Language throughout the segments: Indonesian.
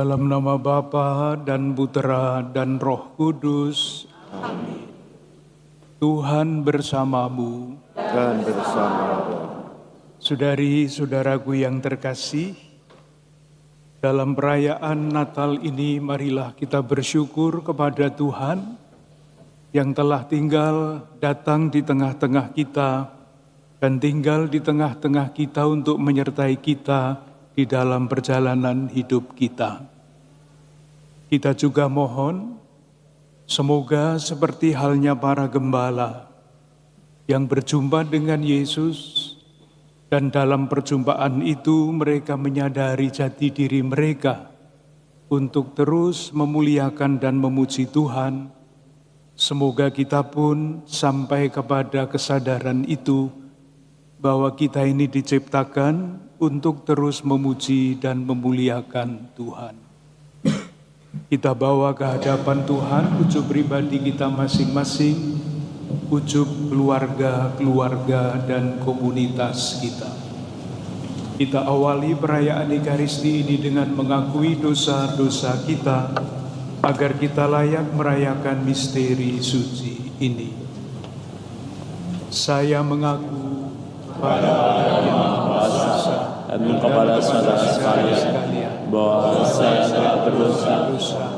dalam nama Bapa dan Putera dan Roh Kudus. Amin. Tuhan bersamamu. Dan bersamamu. Saudari-saudaraku yang terkasih, dalam perayaan Natal ini marilah kita bersyukur kepada Tuhan yang telah tinggal datang di tengah-tengah kita dan tinggal di tengah-tengah kita untuk menyertai kita di dalam perjalanan hidup kita. Kita juga mohon semoga seperti halnya para gembala yang berjumpa dengan Yesus, dan dalam perjumpaan itu mereka menyadari jati diri mereka untuk terus memuliakan dan memuji Tuhan. Semoga kita pun sampai kepada kesadaran itu bahwa kita ini diciptakan untuk terus memuji dan memuliakan Tuhan. Kita bawa ke hadapan Tuhan ujub pribadi kita masing-masing, ujub keluarga dan komunitas kita. Kita awali perayaan Ekaristi ini dengan mengakui dosa-dosa kita, agar kita layak merayakan misteri suci ini. Saya mengaku kepada Allah yang Maha Kuasa dan kepada saudara sekalian bahwa saya telah berdosa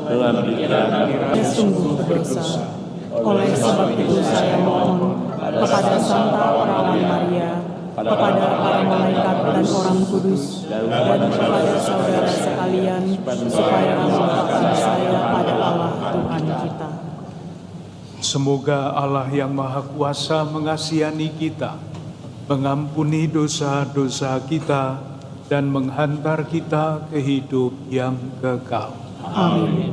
dengan pikiran dan sungguh berdosa. Oleh sebab itu saya mohon kepada Santa Perawan Maria, kepada para malaikat dan orang kudus, dan kepada saudara sekalian, supaya mengatakan saya pada Allah Tuhan kita. Semoga Allah yang Maha Kuasa mengasihani kita, mengampuni dosa-dosa kita, dan menghantar kita ke hidup yang kekal. Amin.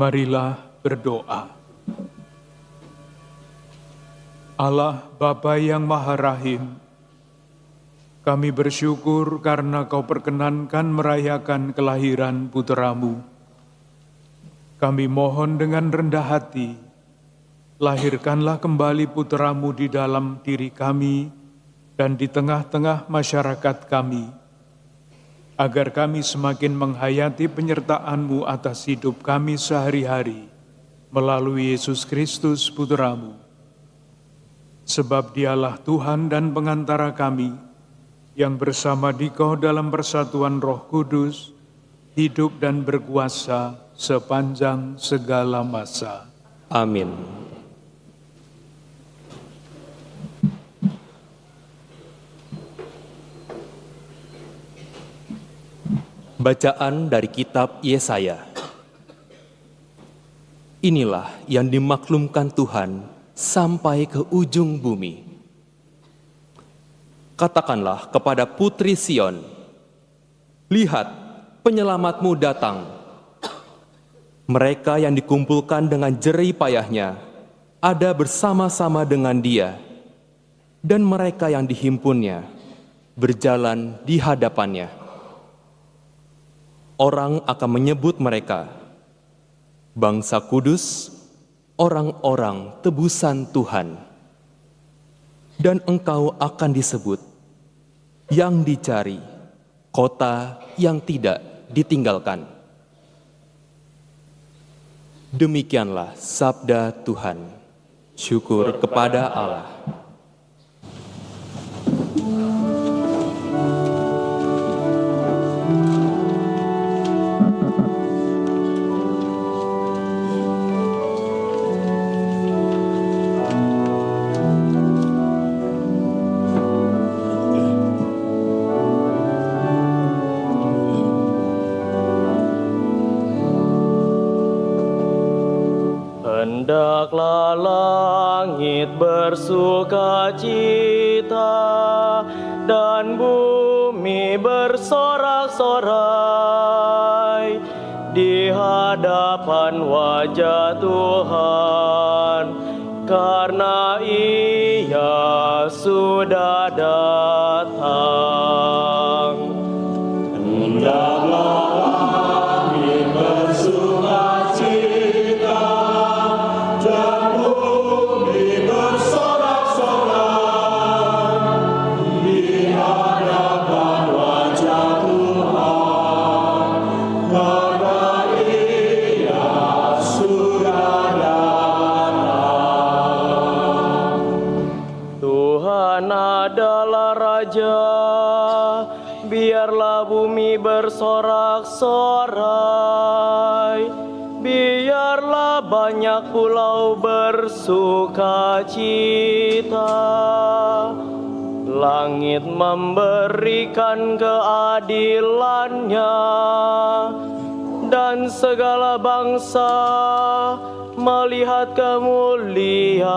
Marilah berdoa. Allah Bapa yang Maha Rahim, kami bersyukur karena Kau perkenankan merayakan kelahiran putra-Mu. Kami mohon dengan rendah hati, lahirkanlah kembali putra-Mu di dalam diri kami dan di tengah-tengah masyarakat kami, agar kami semakin menghayati penyertaan-Mu atas hidup kami sehari-hari, melalui Yesus Kristus Putra-Mu. Sebab Dialah Tuhan dan pengantara kami, yang bersama Dikau dalam persatuan Roh Kudus, hidup dan berkuasa sepanjang segala masa. Amin. Bacaan dari kitab Yesaya. Inilah yang dimaklumkan Tuhan sampai ke ujung bumi. Katakanlah kepada putri Sion, lihat, penyelamatmu datang. Mereka yang dikumpulkan dengan jerih payahnya ada bersama-sama dengan Dia, dan mereka yang dihimpunnya berjalan di hadapannya. Orang akan menyebut mereka bangsa kudus, orang-orang tebusan Tuhan. Dan engkau akan disebut yang dicari, kota yang tidak ditinggalkan. Demikianlah sabda Tuhan. Syukur kepada Allah. Hendaklah langit bersukacita dan bumi bersorak-sorai di hadapan wajah Tuhan, karena Ia sudah datang. Hendaklah langit bersukacita dan bumi bersorak-sorai di hadapan wajah Tuhan, karena Ia sudah datang. Tuhan adalah Raja, biarlah bumi bersorak-sorai, biarlah banyak pulau bersukacita. Langit memberikan keadilannya, dan segala bangsa melihat kemuliaannya.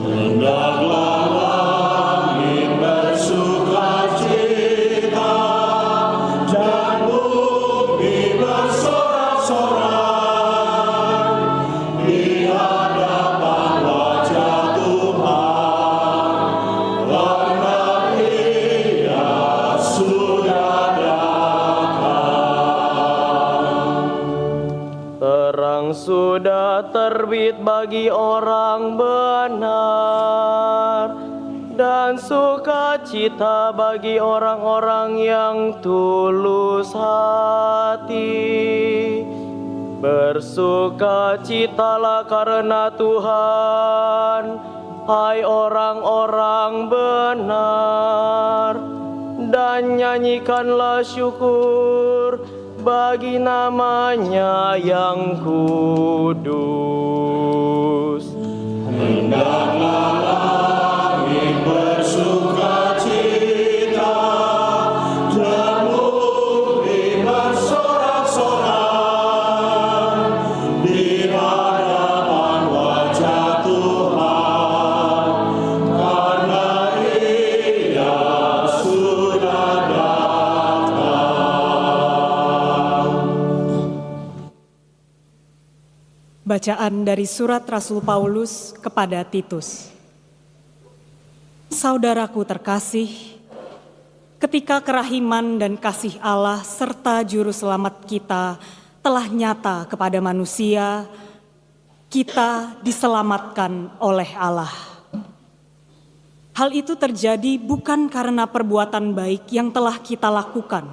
Hendaklah langit bersukacita dan bumi bersorak-sorai di hadapan wajah Tuhan, karena Ia sudah datang. Terang sudah terbit bagi orang benar, dan sukacita bagi orang-orang yang tulus hati. Bersukacitalah karena Tuhan, hai orang-orang benar, dan nyanyikanlah syukur bagi nama-Nya yang kudus. Hendaklah langit bersukacita dan bumi bersorak-sorai di hadapan wajah Tuhan, karena Ia sudah datang. Bacaan dari surat Rasul Paulus kepada Titus. Saudaraku terkasih, ketika kerahiman dan kasih Allah serta juru selamat kita telah nyata kepada manusia, kita diselamatkan oleh Allah. Hal itu terjadi bukan karena perbuatan baik yang telah kita lakukan,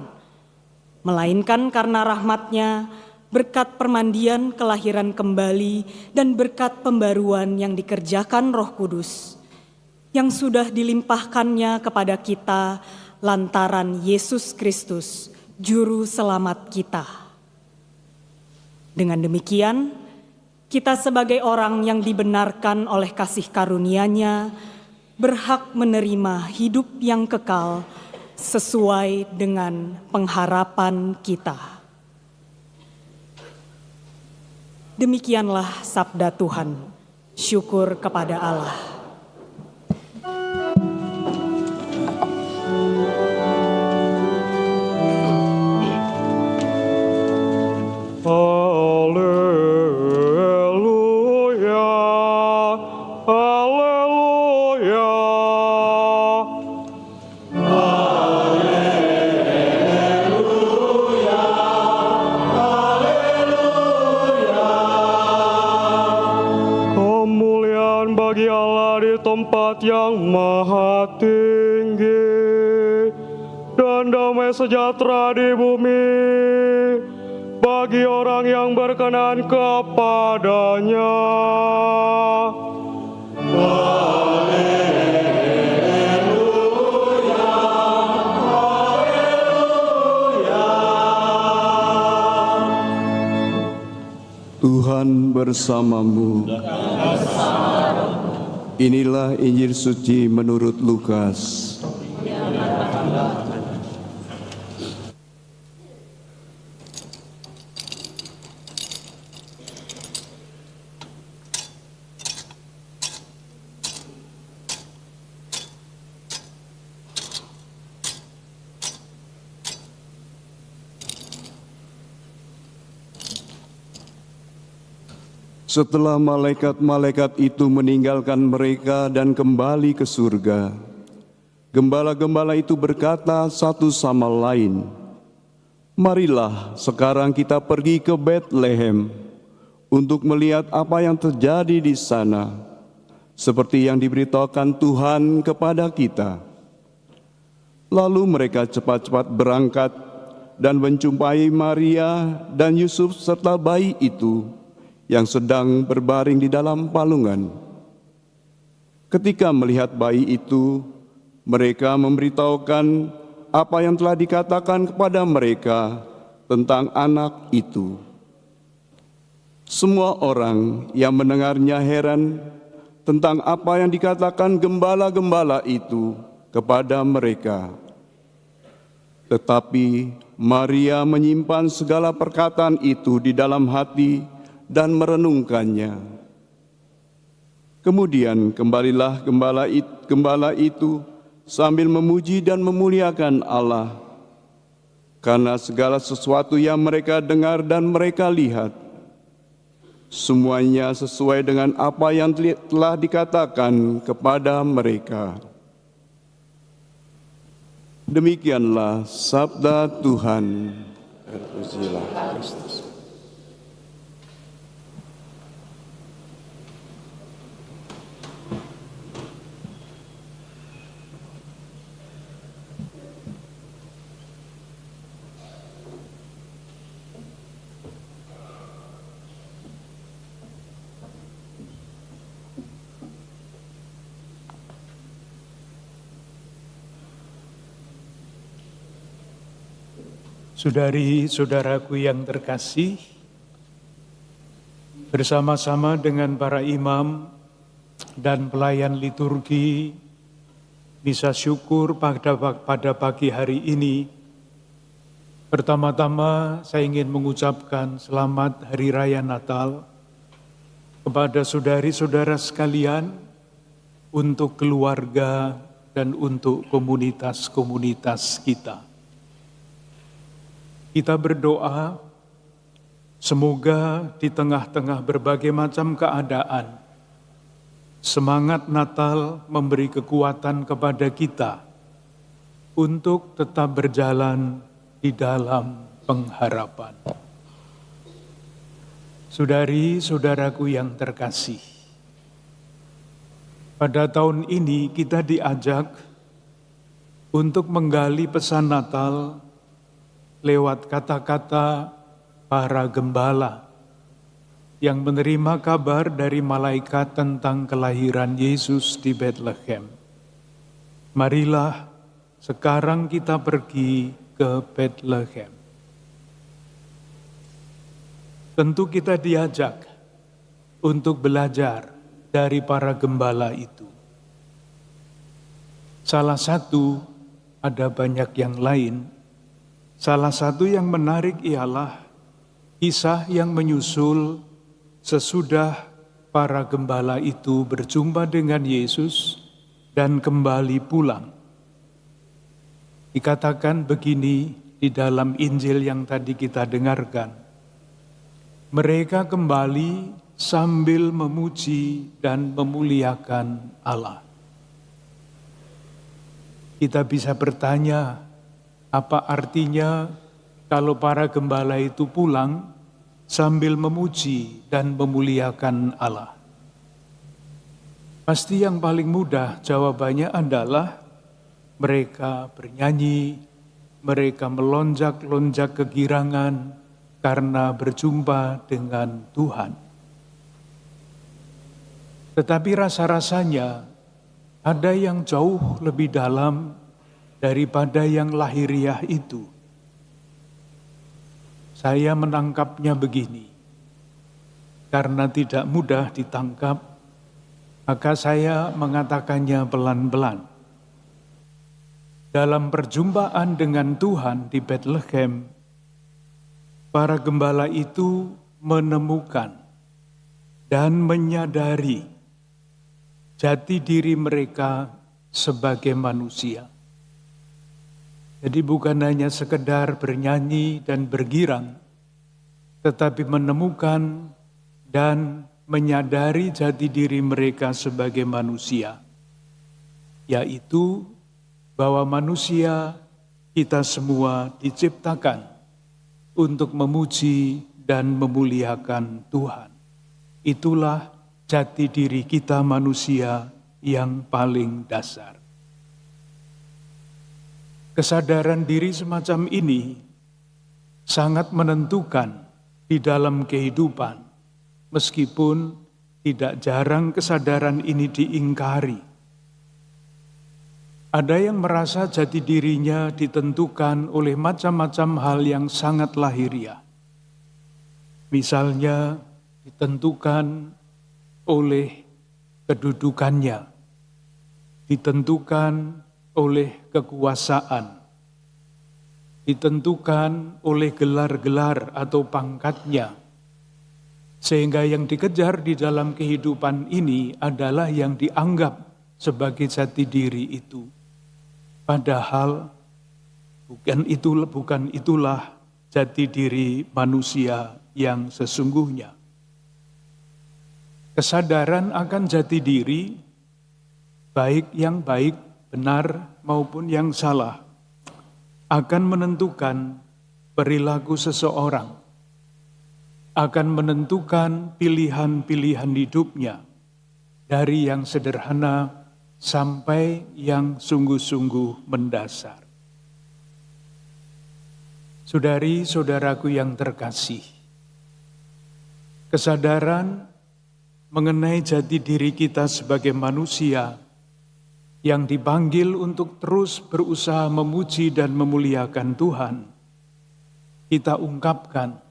melainkan karena rahmat-Nya, berkat permandian kelahiran kembali dan berkat pembaruan yang dikerjakan Roh Kudus, yang sudah dilimpahkannya kepada kita lantaran Yesus Kristus, Juru Selamat kita. Dengan demikian, kita sebagai orang yang dibenarkan oleh kasih karunia-Nya, berhak menerima hidup yang kekal sesuai dengan pengharapan kita. Demikianlah sabda Tuhan. Syukur kepada Allah. Haleluya, haleluya. Kemuliaan bagi Allah di tempat yang maha tinggi, dan damai sejahtera di bumi bagi orang yang berkenan kepadanya. Tuhan bersamamu. Inilah Injil suci menurut Lukas. Setelah malaikat-malaikat itu meninggalkan mereka dan kembali ke surga, gembala-gembala itu berkata satu sama lain, "Marilah sekarang kita pergi ke Betlehem untuk melihat apa yang terjadi di sana, seperti yang diberitahukan Tuhan kepada kita." Lalu mereka cepat-cepat berangkat dan menjumpai Maria dan Yusuf serta bayi itu yang sedang berbaring di dalam palungan. Ketika melihat bayi itu, mereka memberitahukan apa yang telah dikatakan kepada mereka tentang anak itu. Semua orang yang mendengarnya heran tentang apa yang dikatakan gembala-gembala itu kepada mereka. Tetapi Maria menyimpan segala perkataan itu di dalam hati dan merenungkannya. Kemudian kembalilah gembala itu sambil memuji dan memuliakan Allah, karena segala sesuatu yang mereka dengar dan mereka lihat, semuanya sesuai dengan apa yang telah dikatakan kepada mereka. Demikianlah sabda Tuhan. Terpujilah Kristus. Saudari-saudaraku yang terkasih, bersama-sama dengan para imam dan pelayan liturgi, misa syukur pada pagi hari ini, pertama-tama saya ingin mengucapkan selamat Hari Raya Natal kepada saudari-saudara sekalian, untuk keluarga dan untuk komunitas-komunitas kita. Kita berdoa Semoga di tengah-tengah berbagai macam keadaan, semangat Natal memberi kekuatan kepada kita untuk tetap berjalan di dalam pengharapan. Saudari-saudaraku yang terkasih, pada tahun ini kita diajak untuk menggali pesan Natal lewat kata-kata para gembala yang menerima kabar dari malaikat tentang kelahiran Yesus di Bethlehem. Marilah sekarang kita pergi ke Bethlehem. Tentu kita diajak untuk belajar dari para gembala itu. Salah satu, ada banyak yang lain, salah satu yang menarik ialah kisah yang menyusul sesudah para gembala itu berjumpa dengan Yesus dan kembali pulang. Dikatakan begini di dalam Injil yang tadi kita dengarkan. Mereka kembali sambil memuji dan memuliakan Allah. Kita bisa bertanya, apa artinya kalau para gembala itu pulang sambil memuji dan memuliakan Allah? Pasti yang paling mudah jawabannya adalah mereka bernyanyi, mereka melonjak-lonjak kegirangan karena berjumpa dengan Tuhan. Tetapi rasa-rasanya ada yang jauh lebih dalam daripada yang lahiriah itu. Saya menangkapnya begini, karena tidak mudah ditangkap, maka saya mengatakannya pelan-pelan. Dalam perjumpaan dengan Tuhan di Bethlehem, para gembala itu menemukan dan menyadari jati diri mereka sebagai manusia. Jadi bukan hanya sekedar bernyanyi dan bergirang, tetapi menemukan dan menyadari jati diri mereka sebagai manusia, yaitu bahwa manusia kita semua diciptakan untuk memuji dan memuliakan Tuhan. Itulah jati diri kita manusia yang paling dasar. Kesadaran diri semacam ini sangat menentukan di dalam kehidupan, meskipun tidak jarang kesadaran ini diingkari. Ada yang merasa jati dirinya ditentukan oleh macam-macam hal yang sangat lahiriah. Misalnya ditentukan oleh kedudukannya, ditentukan oleh kekuasaan, ditentukan oleh gelar-gelar atau pangkatnya, sehingga yang dikejar di dalam kehidupan ini adalah yang dianggap sebagai jati diri itu. Padahal bukan itulah jati diri manusia yang sesungguhnya. Kesadaran akan jati diri, baik yang baik, benar maupun yang salah, akan menentukan perilaku seseorang, akan menentukan pilihan-pilihan hidupnya, dari yang sederhana sampai yang sungguh-sungguh mendasar. Saudari-saudaraku yang terkasih, kesadaran mengenai jati diri kita sebagai manusia yang dipanggil untuk terus berusaha memuji dan memuliakan Tuhan, kita ungkapkan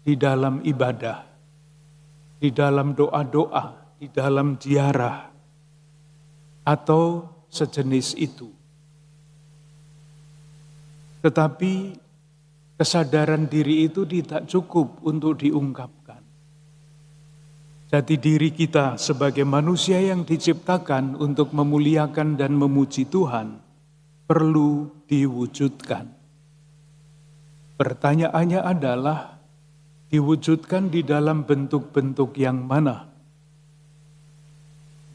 di dalam ibadah, di dalam doa-doa, di dalam ziarah, atau sejenis itu. Tetapi kesadaran diri itu tidak cukup untuk diungkapkan. Jati diri kita sebagai manusia yang diciptakan untuk memuliakan dan memuji Tuhan perlu diwujudkan. Pertanyaannya adalah, di diwujudkan di dalam bentuk-bentuk yang mana?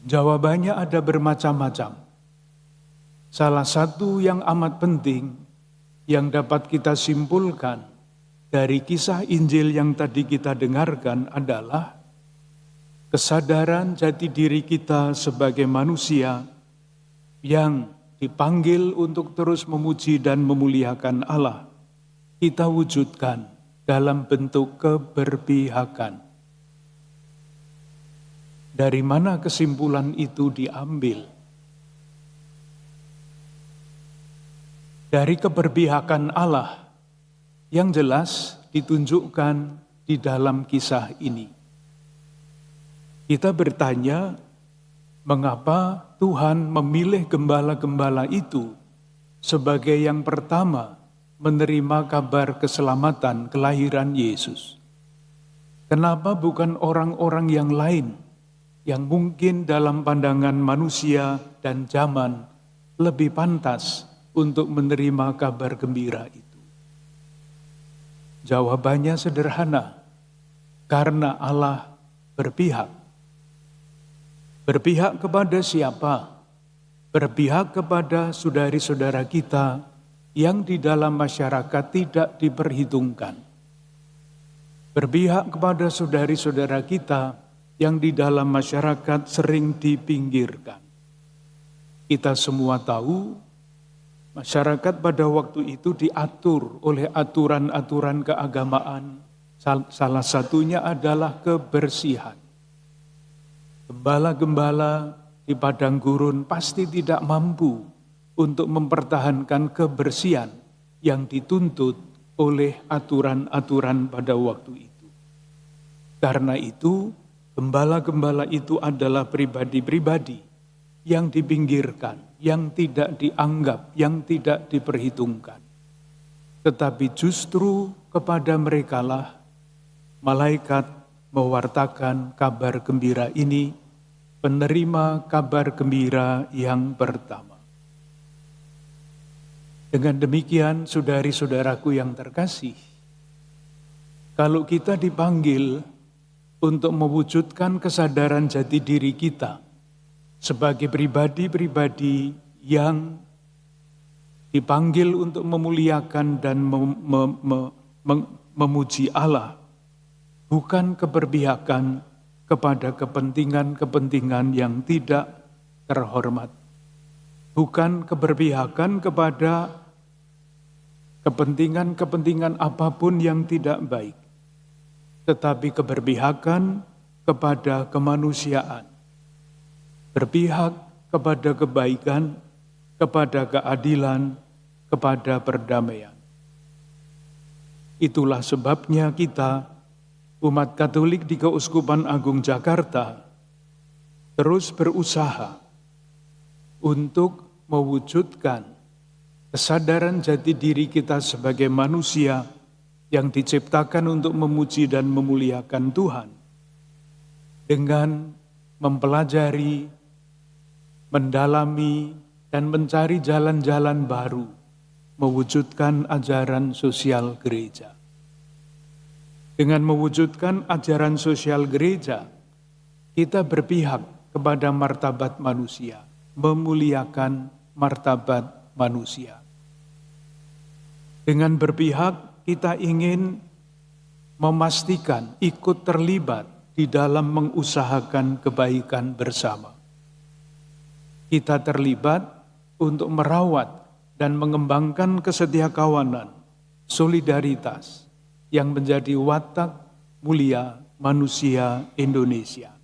Jawabannya ada bermacam-macam. Salah satu yang amat penting yang dapat kita simpulkan dari kisah Injil yang tadi kita dengarkan adalah kesadaran jati diri kita sebagai manusia yang dipanggil untuk terus memuji dan memuliakan Allah, kita wujudkan dalam bentuk keberpihakan. Dari mana kesimpulan itu diambil? Dari keberpihakan Allah yang jelas ditunjukkan di dalam kisah ini. Kita bertanya, mengapa Tuhan memilih gembala-gembala itu sebagai yang pertama menerima kabar keselamatan kelahiran Yesus? Kenapa bukan orang-orang yang lain yang mungkin dalam pandangan manusia dan zaman lebih pantas untuk menerima kabar gembira itu? Jawabannya sederhana, karena Allah berpihak. Berpihak kepada siapa? Berpihak kepada saudari-saudara kita yang di dalam masyarakat tidak diperhitungkan. Berpihak kepada saudari-saudara kita yang di dalam masyarakat sering dipinggirkan. Kita semua tahu, masyarakat pada waktu itu diatur oleh aturan-aturan keagamaan. Salah satunya adalah kebersihan. Gembala-gembala di padang gurun pasti tidak mampu untuk mempertahankan kebersihan yang dituntut oleh aturan-aturan pada waktu itu. Karena itu, gembala-gembala itu adalah pribadi-pribadi yang dipinggirkan, yang tidak dianggap, yang tidak diperhitungkan. Tetapi justru kepada merekalah malaikat mewartakan kabar gembira ini, penerima kabar gembira yang pertama. Dengan demikian, saudari-saudaraku yang terkasih, kalau kita dipanggil untuk mewujudkan kesadaran jati diri kita sebagai pribadi-pribadi yang dipanggil untuk memuliakan dan memuji Allah, bukan keberpihakan kepada kepentingan-kepentingan yang tidak terhormat. Bukan keberpihakan kepada kepentingan-kepentingan apapun yang tidak baik. Tetapi keberpihakan kepada kemanusiaan. Berpihak kepada kebaikan, kepada keadilan, kepada perdamaian. Itulah sebabnya kita, umat Katolik di Keuskupan Agung Jakarta, terus berusaha untuk mewujudkan kesadaran jati diri kita sebagai manusia yang diciptakan untuk memuji dan memuliakan Tuhan dengan mempelajari, mendalami, dan mencari jalan-jalan baru mewujudkan ajaran sosial gereja. Dengan mewujudkan ajaran sosial gereja, kita berpihak kepada martabat manusia, memuliakan martabat manusia. Dengan berpihak, kita ingin memastikan ikut terlibat di dalam mengusahakan kebaikan bersama. Kita terlibat untuk merawat dan mengembangkan kesetiakawanan, solidaritas, yang menjadi watak mulia manusia Indonesia.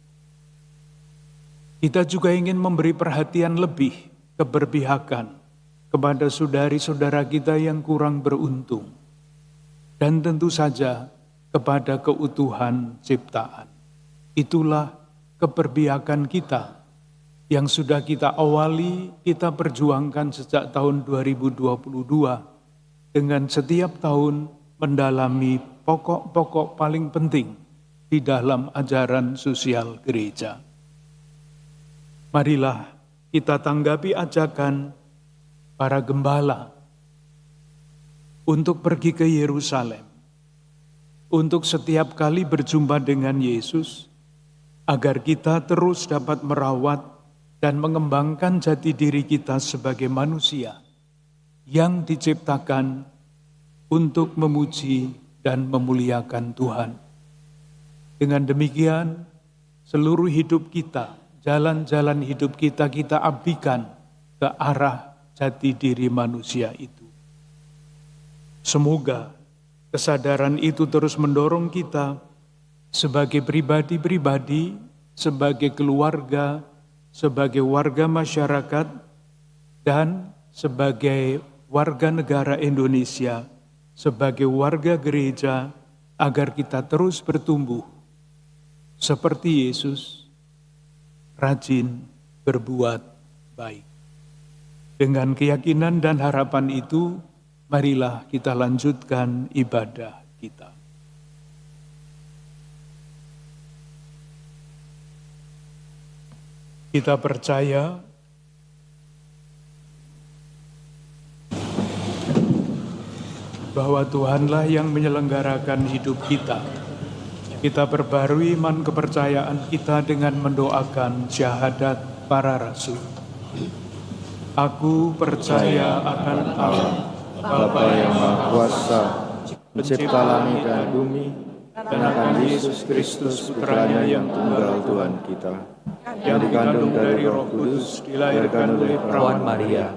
Kita juga ingin memberi perhatian lebih, keberpihakan kepada saudari-saudara kita yang kurang beruntung, dan tentu saja kepada keutuhan ciptaan. Itulah keberpihakan kita yang sudah kita awali, kita perjuangkan sejak tahun 2022 dengan setiap tahun mendalami pokok-pokok paling penting di dalam ajaran sosial gereja. Marilah kita tanggapi ajakan para gembala untuk pergi ke Yerusalem, untuk setiap kali berjumpa dengan Yesus, agar kita terus dapat merawat dan mengembangkan jati diri kita sebagai manusia yang diciptakan untuk memuji dan memuliakan Tuhan. Dengan demikian, seluruh hidup kita, jalan-jalan hidup kita, kita abdikan ke arah jati diri manusia itu. Semoga kesadaran itu terus mendorong kita sebagai pribadi-pribadi, sebagai keluarga, sebagai warga masyarakat, dan sebagai warga negara Indonesia, sebagai warga gereja, agar kita terus bertumbuh seperti Yesus, rajin berbuat baik. Dengan keyakinan dan harapan itu, marilah kita lanjutkan ibadah kita. Kita percaya bahwa Tuhanlah yang menyelenggarakan hidup kita. Kita perbarui iman kepercayaan kita dengan mendoakan syahadat para rasul. Aku percaya akan Allah, Bapa yang Maha Kuasa, pencipta langit dan bumi, dan akan Yesus Kristus, putranya yang tunggal Tuhan kita, yang dikandung dari Roh Kudus, dilahirkan oleh perawan Maria,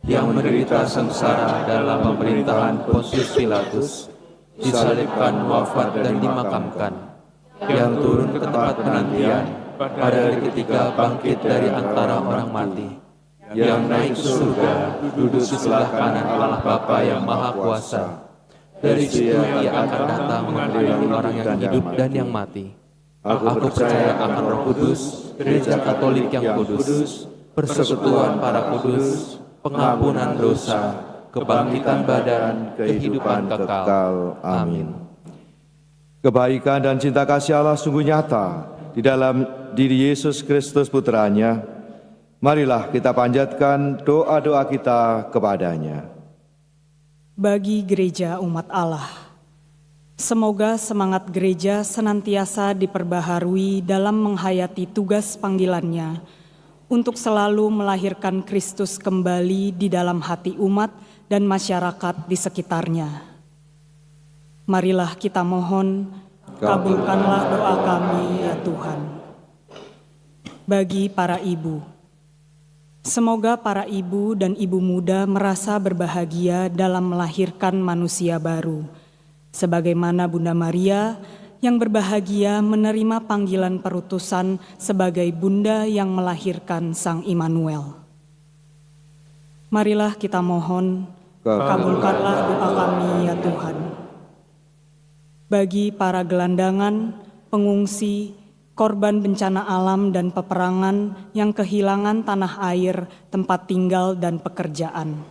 yang menderita sengsara dalam pemerintahan Pontius Pilatus, disalibkan, wafat dan dimakamkan, yang turun ke tempat penantian, pada hari ketiga bangkit dari antara orang mati, yang naik ke surga, duduk di sebelah kanan Allah Bapa yang Maha Kuasa. Dari situ Ia akan datang mengadili orang yang hidup dan yang mati. Aku percaya akan Roh Kudus, Gereja Katolik yang kudus, persekutuan para kudus, pengampunan dosa, kebangkitan badan, kehidupan kekal. Amin. Kebaikan dan cinta kasih Allah sungguh nyata di dalam diri Yesus Kristus Putranya. Marilah kita panjatkan doa-doa kita kepadanya. Bagi gereja umat Allah, semoga semangat gereja senantiasa diperbaharui dalam menghayati tugas panggilannya untuk selalu melahirkan Kristus kembali di dalam hati umat dan masyarakat di sekitarnya. Marilah kita mohon, kabulkanlah doa kami ya Tuhan. Bagi para ibu, semoga para ibu dan ibu muda merasa berbahagia dalam melahirkan manusia baru, sebagaimana Bunda Maria yang berbahagia menerima panggilan perutusan sebagai bunda yang melahirkan Sang Immanuel. Marilah kita mohon, kabulkanlah doa kami ya Tuhan. Bagi para gelandangan, pengungsi, korban bencana alam dan peperangan yang kehilangan tanah air, tempat tinggal dan pekerjaan.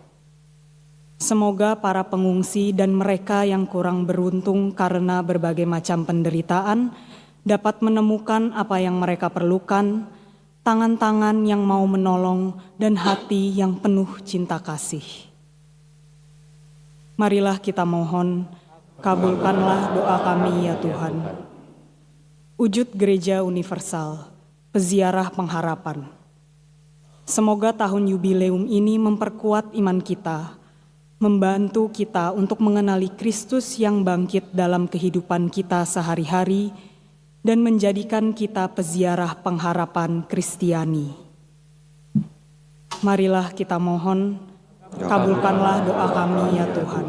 Semoga para pengungsi dan mereka yang kurang beruntung karena berbagai macam penderitaan dapat menemukan apa yang mereka perlukan, tangan-tangan yang mau menolong dan hati yang penuh cinta kasih. Marilah kita mohon, kabulkanlah doa kami ya Tuhan. Wujud Gereja Universal, peziarah pengharapan. Semoga tahun yubileum ini memperkuat iman kita, membantu kita untuk mengenali Kristus yang bangkit dalam kehidupan kita sehari-hari, dan menjadikan kita peziarah pengharapan Kristiani. Marilah kita mohon, kabulkanlah doa kami ya Tuhan.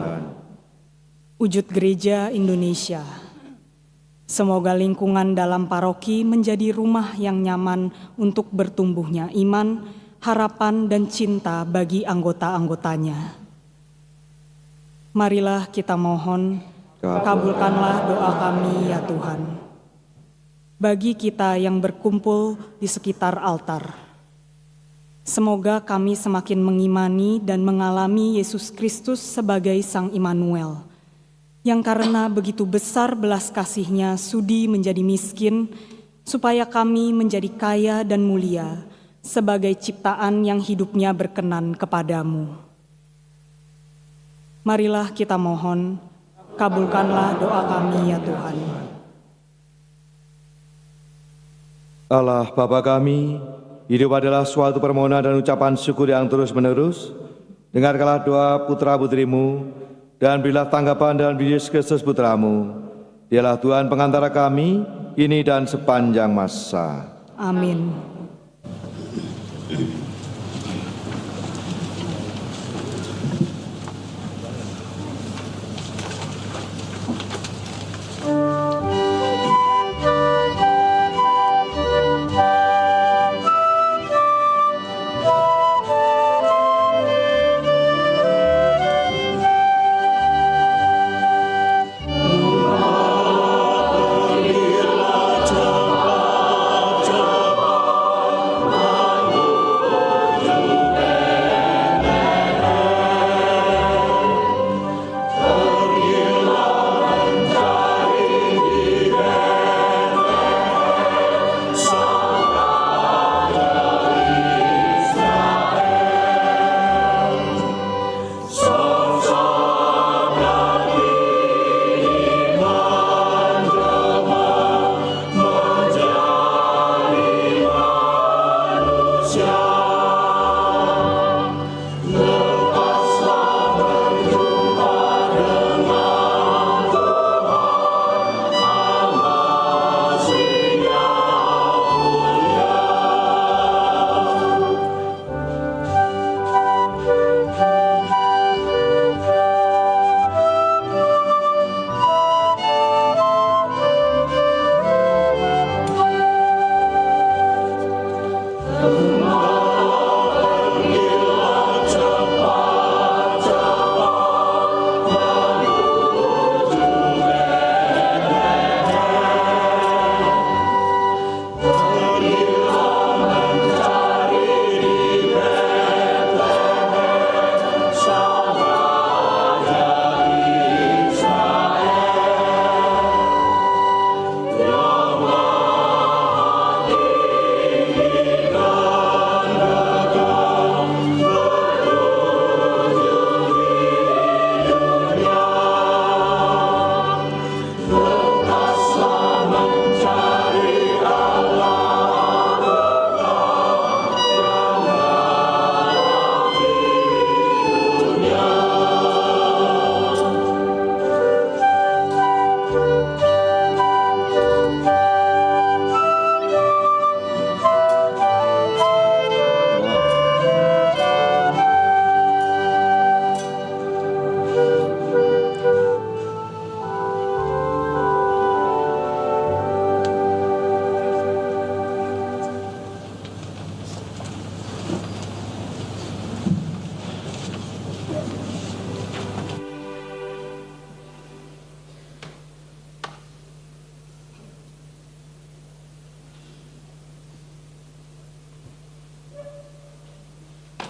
Wujud Gereja Indonesia, semoga lingkungan dalam paroki menjadi rumah yang nyaman untuk bertumbuhnya iman, harapan, dan cinta bagi anggota-anggotanya. Marilah kita mohon, kabulkanlah doa kami ya Tuhan. Bagi kita yang berkumpul di sekitar altar, semoga kami semakin mengimani dan mengalami Yesus Kristus sebagai Sang Immanuel, yang karena begitu besar belas kasih-Nya sudi menjadi miskin, supaya kami menjadi kaya dan mulia sebagai ciptaan yang hidupnya berkenan kepadamu. Marilah kita mohon, Kabulkanlah doa kami ya Tuhan. Allah Bapa kami, hidup adalah suatu permohonan dan ucapan syukur yang terus-menerus. Dengarkanlah doa putra-putrimu, dan berilah tanggapan dalam Yesus Kristus Putramu. Dialah Tuhan pengantara kami, kini dan sepanjang masa. Amin.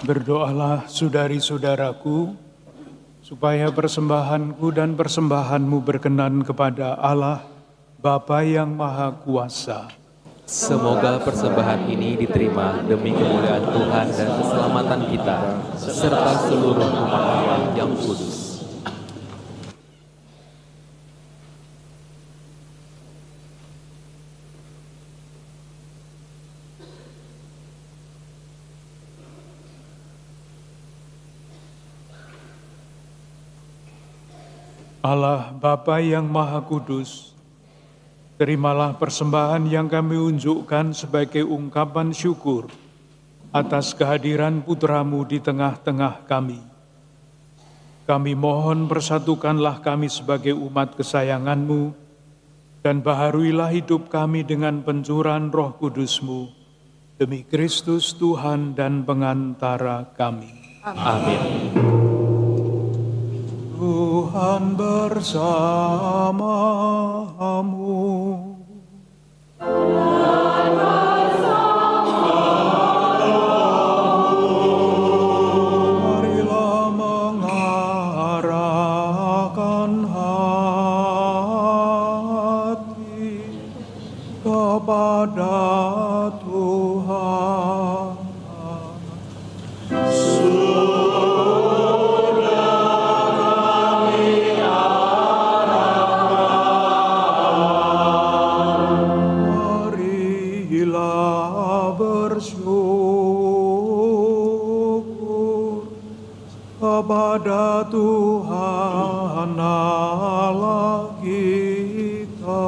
Berdoalah saudari-saudaraku, supaya persembahanku dan persembahanmu berkenan kepada Allah, Bapa yang Maha Kuasa. Semoga persembahan ini diterima demi kemuliaan Tuhan dan keselamatan kita, serta seluruh umat Allah yang kudus. Allah Bapa yang Maha Kudus, terimalah persembahan yang kami unjukkan sebagai ungkapan syukur atas kehadiran Putramu di tengah-tengah kami. Kami mohon persatukanlah kami sebagai umat kesayangan-Mu, dan baharuilah hidup kami dengan pencurahan Roh Kudus-Mu, demi Kristus Tuhan dan pengantara kami. Amin. Tuhan bersamamu. Marilah mengarahkan hati kepada Tuhan. Sudah kami kepada Tuhan Allah kita.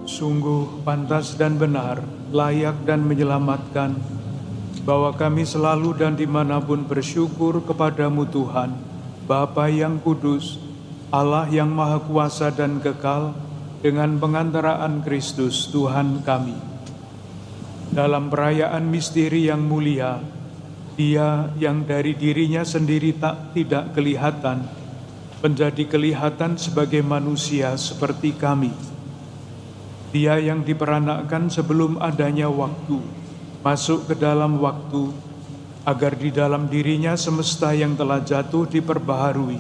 Sungguh pantas dan benar, layak dan menyelamatkan, bahwa kami selalu dan dimanapun bersyukur kepadamu Tuhan, Bapa yang kudus, Allah yang maha kuasa dan kekal, dengan pengantaraan Kristus Tuhan kami. Dalam perayaan misteri yang mulia, Dia yang dari dirinya sendiri tidak kelihatan, menjadi kelihatan sebagai manusia seperti kami. Dia yang diperanakkan sebelum adanya waktu, masuk ke dalam waktu, agar di dalam dirinya semesta yang telah jatuh diperbaharui,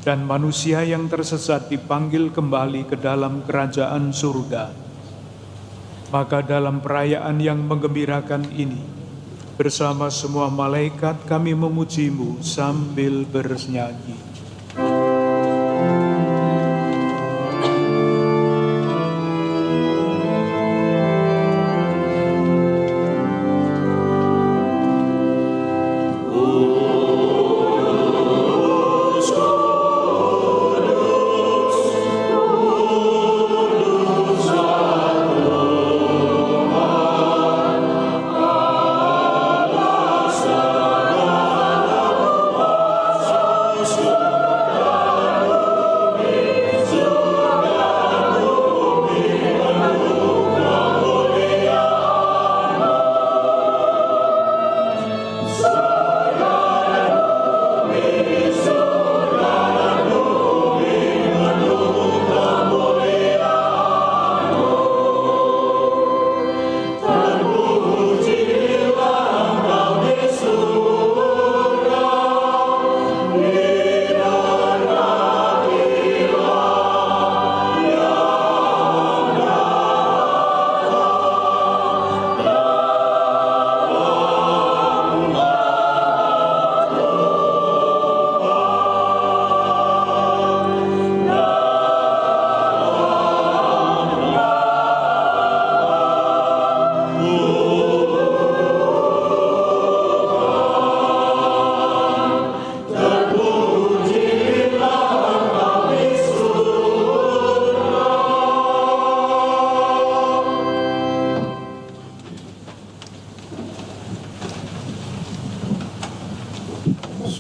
dan manusia yang tersesat dipanggil kembali ke dalam kerajaan surga. Maka dalam perayaan yang menggembirakan ini, bersama semua malaikat kami memuji-Mu sambil bernyanyi.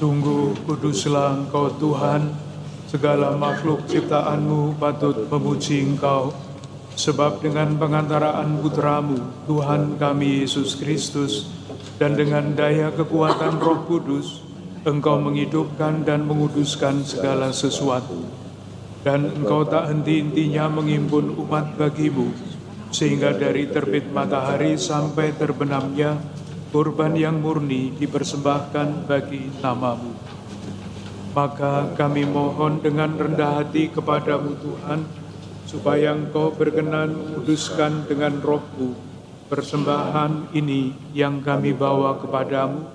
Sungguh kuduslah Engkau Tuhan, segala makhluk ciptaan-Mu patut memuji Engkau, sebab dengan pengantaraan Putra-Mu, Tuhan kami Yesus Kristus, dan dengan daya kekuatan Roh Kudus, Engkau menghidupkan dan menguduskan segala sesuatu. Dan Engkau tak henti-hentinya menghimpun umat bagi-Mu, sehingga dari terbit matahari sampai terbenamnya, kurban yang murni dipersembahkan bagi nama-Mu. Maka kami mohon dengan rendah hati kepadamu Tuhan, supaya Engkau berkenan menguduskan dengan Roh-Mu persembahan ini yang kami bawa kepadamu,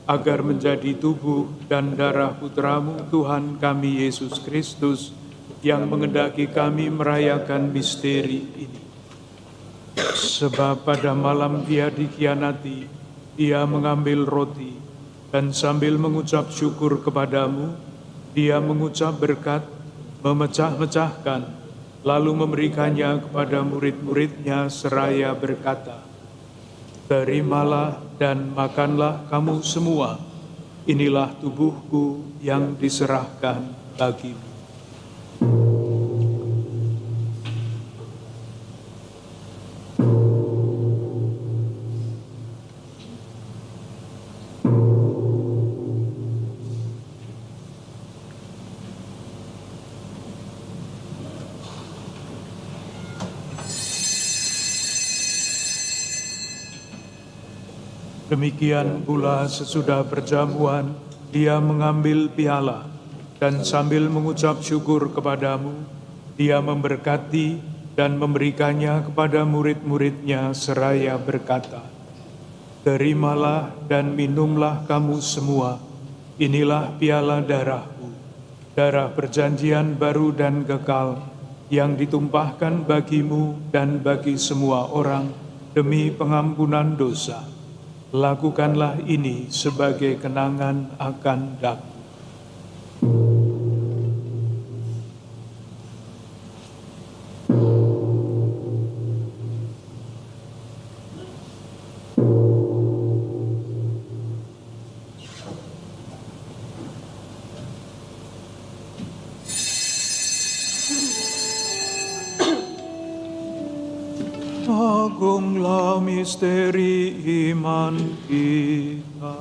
agar menjadi tubuh dan darah Putra-Mu Tuhan kami Yesus Kristus, yang mengendaki kami merayakan misteri ini. Sebab pada malam Dia dikhianati, Dia mengambil roti, dan sambil mengucap syukur kepadamu, Dia mengucap berkat, memecah-mecahkan, lalu memberikannya kepada murid-muridnya seraya berkata, "Terimalah dan makanlah kamu semua, inilah tubuhku yang diserahkan bagimu." Demikian pula sesudah perjamuan, Dia mengambil piala, dan sambil mengucap syukur kepadamu, Dia memberkati dan memberikannya kepada murid-muridnya seraya berkata, "Terimalah dan minumlah kamu semua, inilah piala darahku, darah perjanjian baru dan kekal yang ditumpahkan bagimu dan bagi semua orang demi pengampunan dosa. Lakukanlah ini sebagai kenangan akan daku. Agunglah misteri iman kita.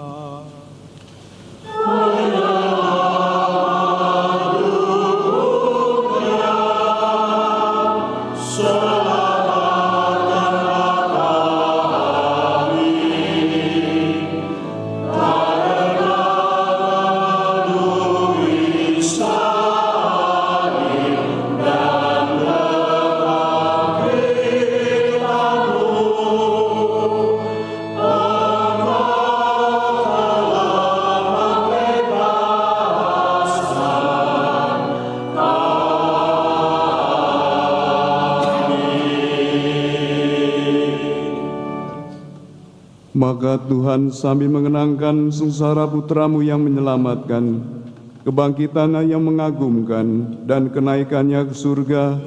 Maka Tuhan sambil mengenangkan sengsara putra-Mu yang menyelamatkan, kebangkitannya yang mengagumkan, dan kenaikannya ke surga,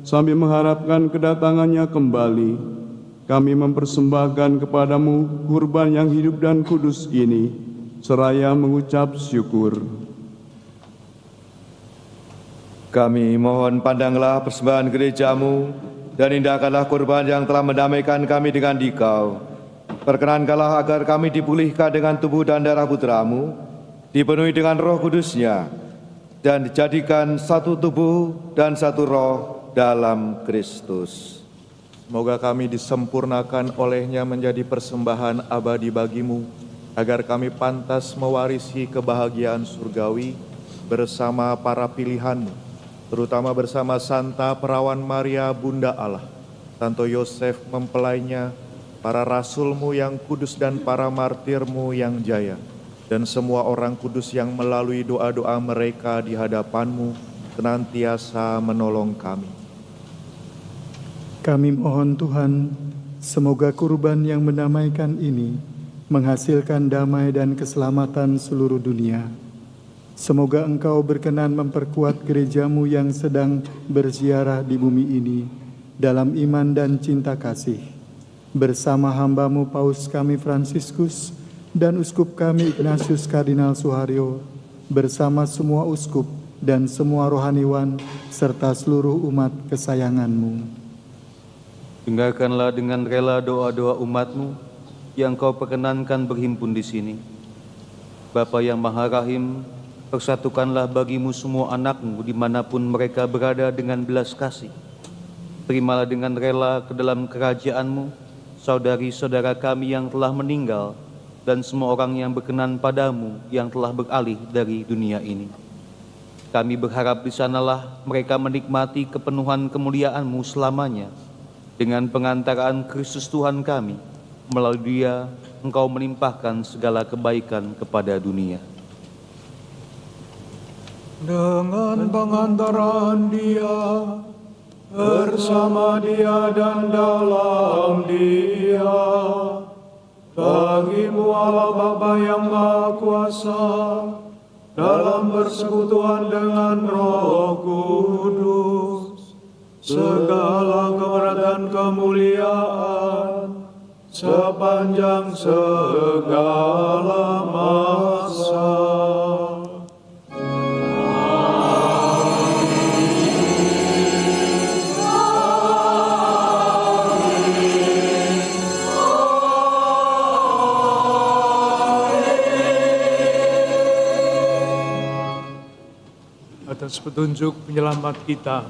sambil mengharapkan kedatangannya kembali, kami mempersembahkan kepadamu kurban yang hidup dan kudus ini, seraya mengucap syukur. Kami mohon pandanglah persembahan gerejamu, dan indahkanlah kurban yang telah mendamaikan kami dengan Dikau. Perkenankanlah agar kami dipulihkan dengan tubuh dan darah putra-Mu, dipenuhi dengan Roh Kudus-Nya, dan dijadikan satu tubuh dan satu roh dalam Kristus. Semoga kami disempurnakan olehnya menjadi persembahan abadi bagimu, agar kami pantas mewarisi kebahagiaan surgawi bersama para pilihan-Mu, terutama bersama Santa Perawan Maria Bunda Allah, Santo Yosef mempelainya, para rasul-Mu yang kudus dan para martir-Mu yang jaya, dan semua orang kudus yang melalui doa-doa mereka di hadapan-Mu senantiasa menolong kami. Kami mohon Tuhan, semoga kurban yang mendamaikan ini menghasilkan damai dan keselamatan seluruh dunia. Semoga Engkau berkenan memperkuat gereja-Mu yang sedang berziarah di bumi ini dalam iman dan cinta kasih. Bersama hamba-Mu Paus kami Fransiskus dan Uskup kami Ignatius Kardinal Suharyo, bersama semua uskup dan semua rohaniwan serta seluruh umat kesayangan-Mu. Dengarkanlah dengan rela doa-doa umat-Mu yang Kau perkenankan berhimpun di sini. Bapa yang Maha Rahim, persatukanlah bagimu semua anak-Mu dimanapun mereka berada dengan belas kasih. Terimalah dengan rela ke dalam kerajaan-Mu saudari-saudara kami yang telah meninggal, dan semua orang yang berkenan padamu yang telah beralih dari dunia ini. Kami berharap di sanalah mereka menikmati kepenuhan kemuliaan-Mu selamanya. Dengan pengantaraan Kristus Tuhan kami, melalui Dia Engkau melimpahkan segala kebaikan kepada dunia. Dengan pengantaran Dia, bersama Dia dan dalam Dia, bagi-Mu Allah Bapa yang Maha Kuasa, dalam persekutuan dengan Roh Kudus, segala kebenaran dan kemuliaan sepanjang segala masa. Atas petunjuk penyelamat kita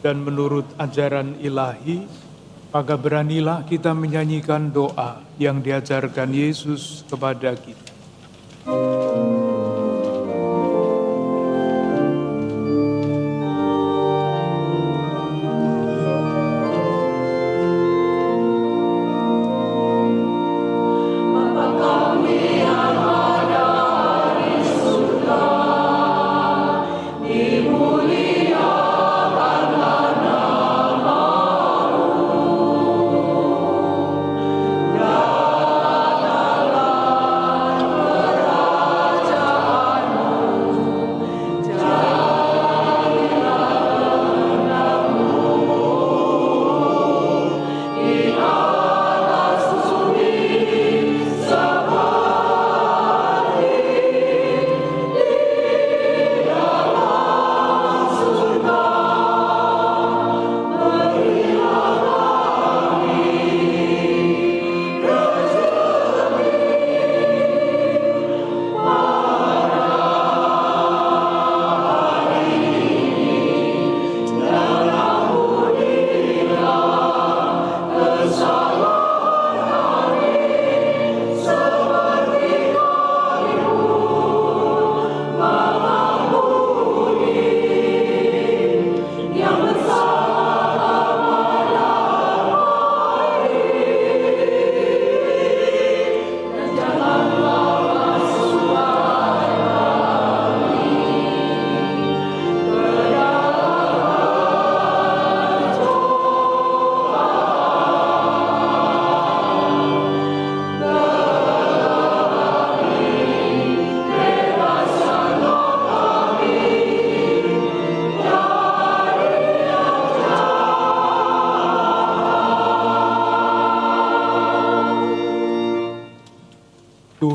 dan menurut ajaran ilahi, maka beranilah kita menyanyikan doa yang diajarkan Yesus kepada kita.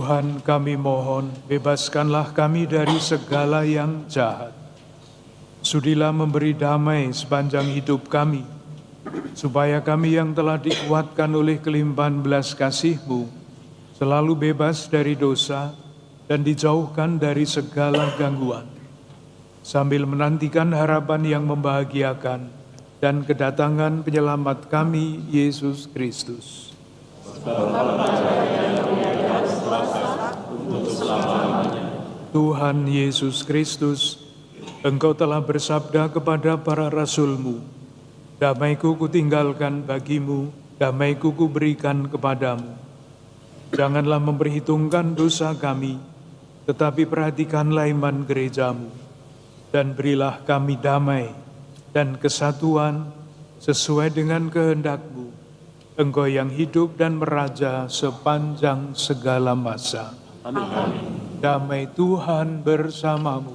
Tuhan, kami mohon, bebaskanlah kami dari segala yang jahat. Sudilah memberi damai sepanjang hidup kami, supaya kami yang telah dikuatkan oleh kelimpahan belas kasih-Mu, selalu bebas dari dosa dan dijauhkan dari segala gangguan, sambil menantikan harapan yang membahagiakan dan kedatangan penyelamat kami, Yesus Kristus. Tuhan Yesus Kristus, Engkau telah bersabda kepada para rasul-Mu, damai-Ku kutinggalkan bagimu, damai-Ku kuberikan kepadamu. Janganlah memperhitungkan dosa kami, tetapi perhatikanlah iman gereja-Mu, dan berilah kami damai dan kesatuan sesuai dengan kehendak-Mu, Engkau yang hidup dan meraja sepanjang segala masa. Amin. Damai Tuhan bersamamu.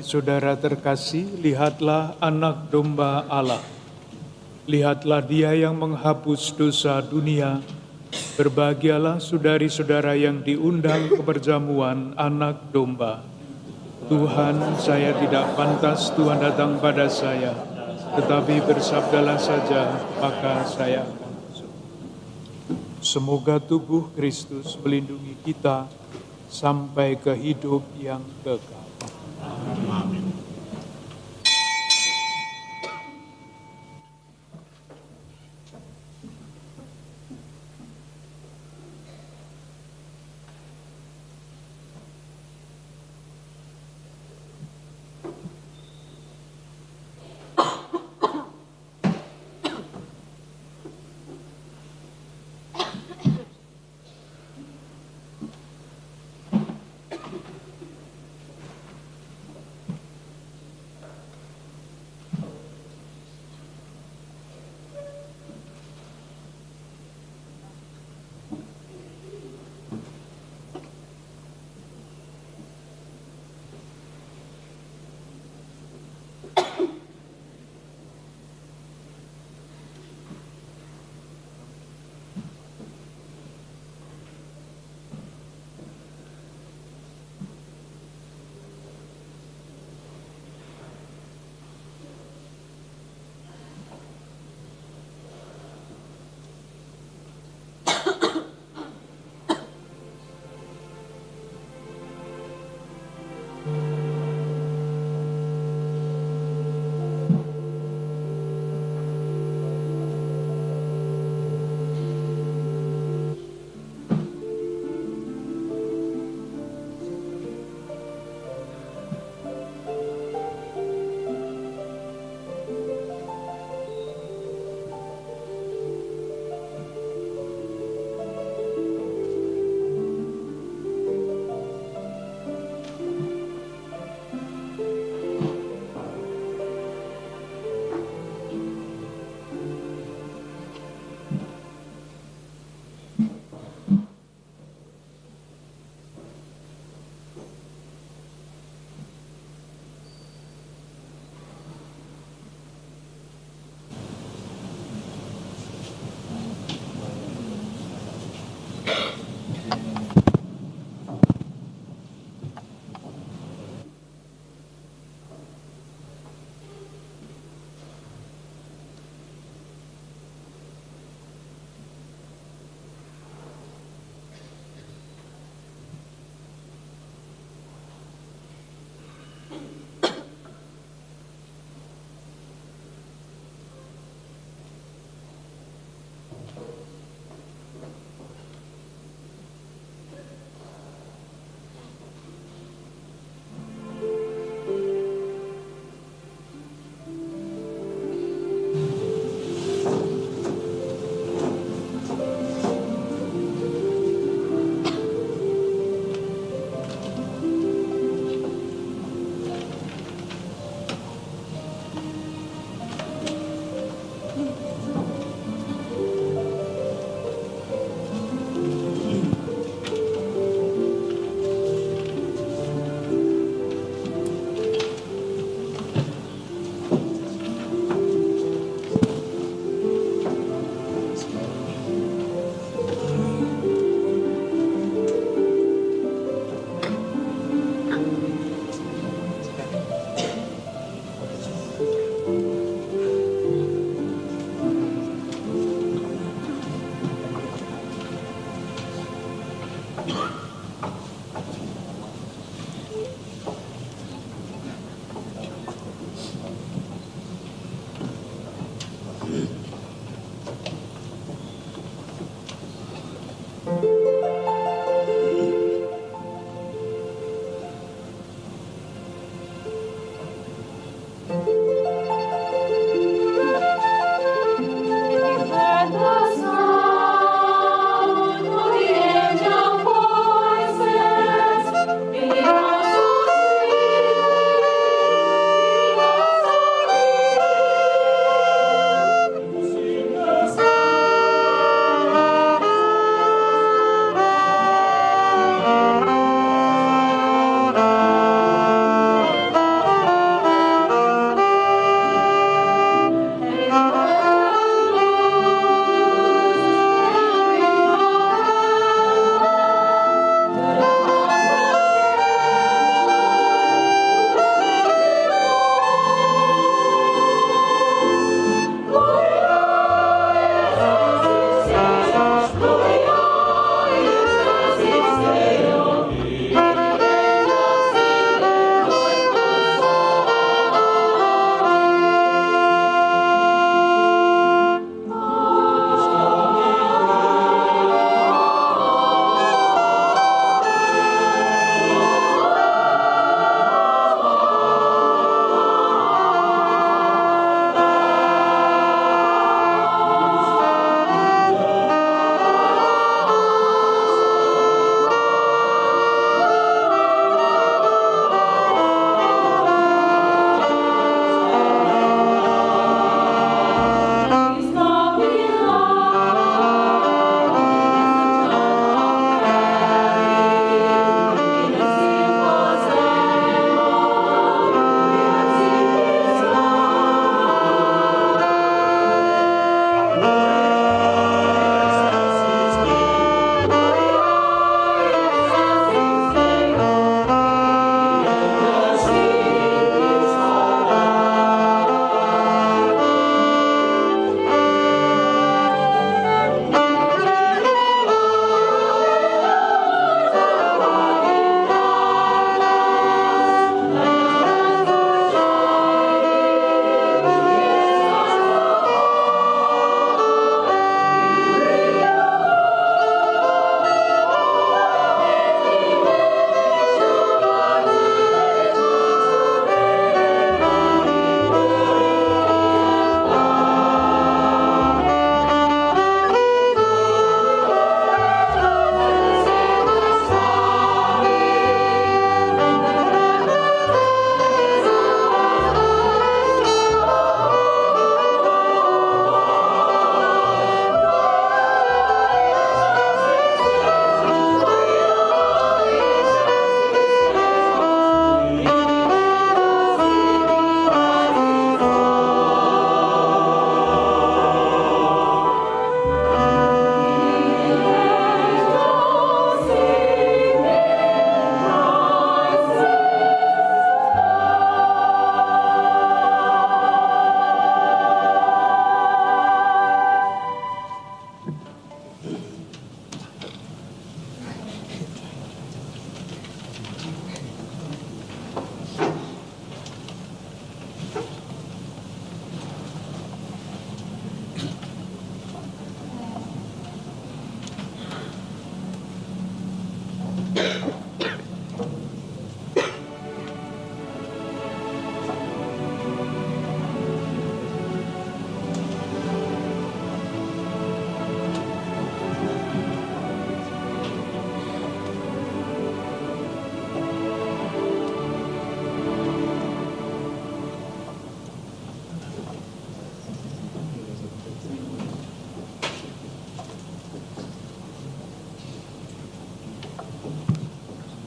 Saudara terkasih, lihatlah anak domba Allah. Lihatlah dia yang menghapus dosa dunia. Berbahagialah saudari-saudara yang diundang ke perjamuan anak domba. Tuhan, saya tidak pantas Tuhan datang pada saya, tetapi bersabdalah saja, maka saya akan masuk. Semoga tubuh Kristus melindungi kita sampai ke hidup yang kekal. Amin.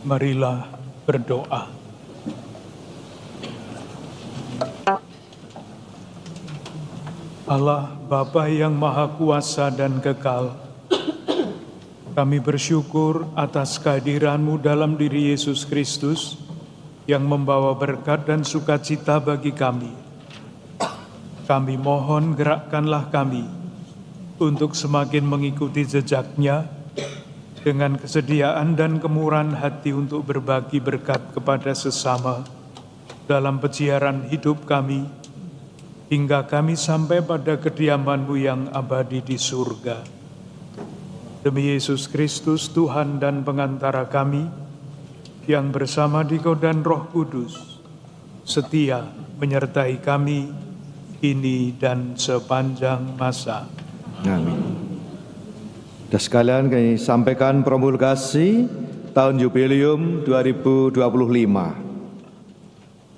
Marilah berdoa. Allah Bapa yang Maha Kuasa dan Kekal, kami bersyukur atas kehadiran-Mu dalam diri Yesus Kristus yang membawa berkat dan sukacita bagi kami. Kami mohon gerakkanlah kami untuk semakin mengikuti jejak-Nya dengan kesediaan dan kemurahan hati untuk berbagi berkat kepada sesama dalam peziarah hidup kami, hingga kami sampai pada kediaman-Mu yang abadi di surga. Demi Yesus Kristus, Tuhan dan pengantara kami, yang bersama Dikau dan Roh Kudus, setia menyertai kami, kini dan sepanjang masa. Amin. Dan sekalian kami sampaikan promulgasi tahun Jubileum 2025.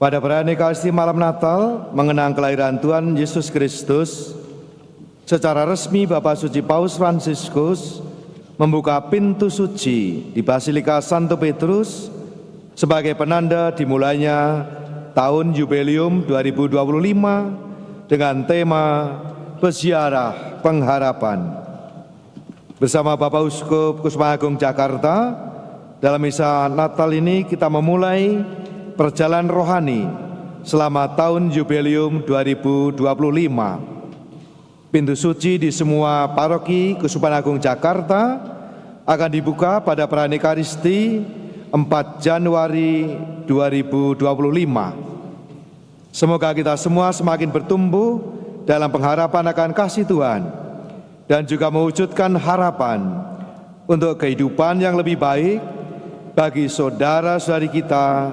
Pada perayaan Ekaristi malam Natal mengenang kelahiran Tuhan Yesus Kristus, secara resmi Bapak Suci Paus Fransiskus membuka pintu suci di Basilika Santo Petrus sebagai penanda dimulainya tahun Jubileum 2025 dengan tema Peziarah Pengharapan. Bersama Bapak Uskup Kusuma Agung Jakarta, dalam misa Natal ini kita memulai perjalanan rohani selama tahun Jubileum 2025. Pintu suci di semua paroki Kusuma Agung Jakarta akan dibuka pada perayaan Ekaristi 4 Januari 2025. Semoga kita semua semakin bertumbuh dalam pengharapan akan kasih Tuhan dan juga mewujudkan harapan untuk kehidupan yang lebih baik bagi saudara-saudari kita,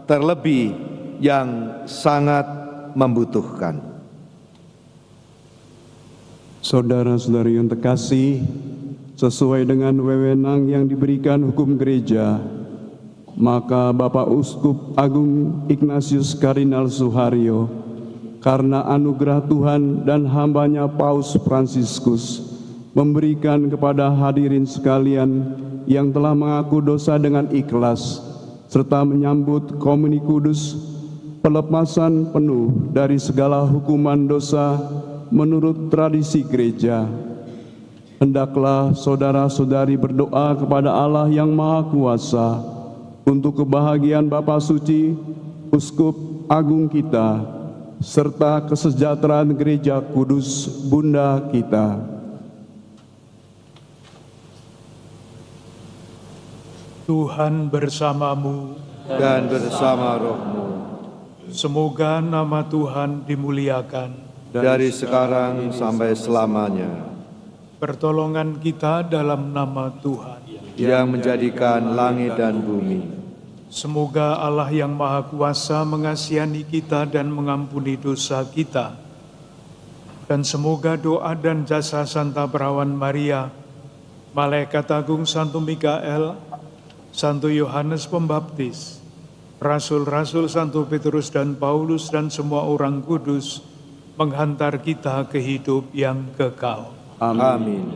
terlebih yang sangat membutuhkan. Saudara-saudari yang terkasih, sesuai dengan wewenang yang diberikan hukum gereja, maka Bapak Uskup Agung Ignatius Kardinal Suharyo, karena anugerah Tuhan dan hambanya Paus Fransiskus, memberikan kepada hadirin sekalian yang telah mengaku dosa dengan ikhlas, serta menyambut komuni kudus, pelepasan penuh dari segala hukuman dosa menurut tradisi gereja. Hendaklah saudara-saudari berdoa kepada Allah yang Maha Kuasa untuk kebahagiaan Bapa Suci, Uskup Agung kita, serta kesejahteraan Gereja Kudus Bunda kita. Tuhan bersamamu Dan bersama rohmu, semoga nama Tuhan dimuliakan. dari sekarang sampai selamanya, Pertolongan kita dalam nama Tuhan. yang menjadikan langit dan bumi. Semoga Allah yang Maha Kuasa mengasihi kita dan mengampuni dosa kita. Dan semoga doa dan jasa Santa Perawan Maria, Malaikat Agung Santo Mikael, Santo Yohanes Pembaptis, Rasul-Rasul Santo Petrus dan Paulus dan semua orang kudus menghantar kita ke hidup yang kekal. Amin.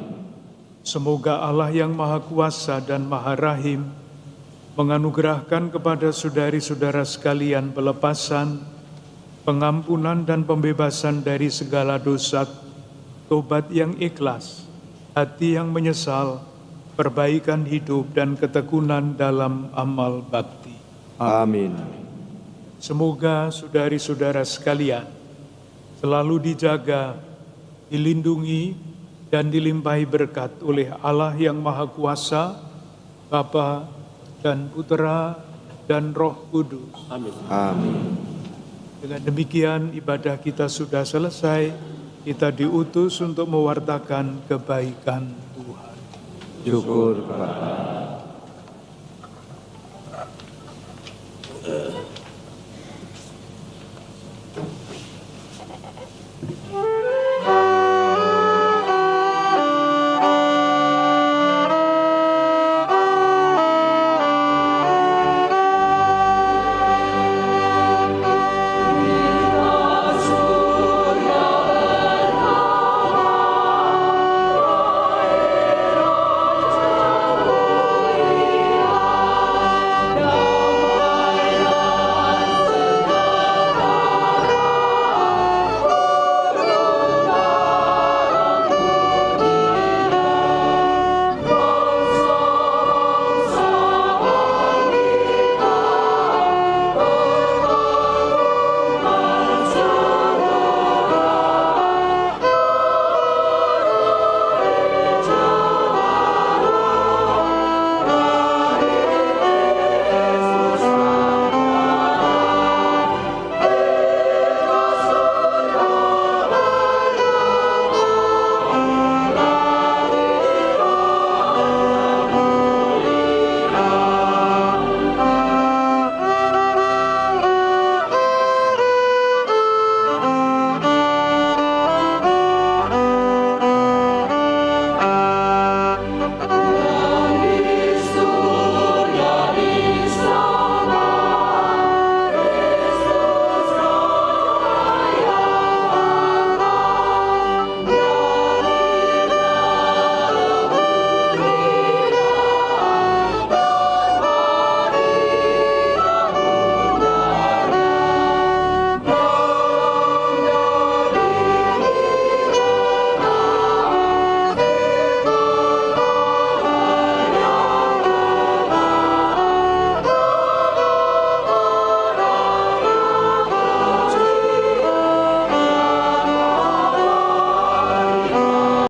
Semoga Allah yang Maha Kuasa dan Maha Rahim menganugerahkan kepada saudari-saudara sekalian pelepasan, pengampunan dan pembebasan dari segala dosa, tobat yang ikhlas, hati yang menyesal, perbaikan hidup dan ketekunan dalam amal bakti. Amin. Semoga saudari-saudara sekalian selalu dijaga, dilindungi, dan dilimpahi berkat oleh Allah yang Maha Kuasa, Bapa dan Putera dan Roh Kudus. Amin. Amin. Dengan demikian ibadah kita sudah selesai. Kita diutus untuk mewartakan kebaikan Tuhan. Syukur kepada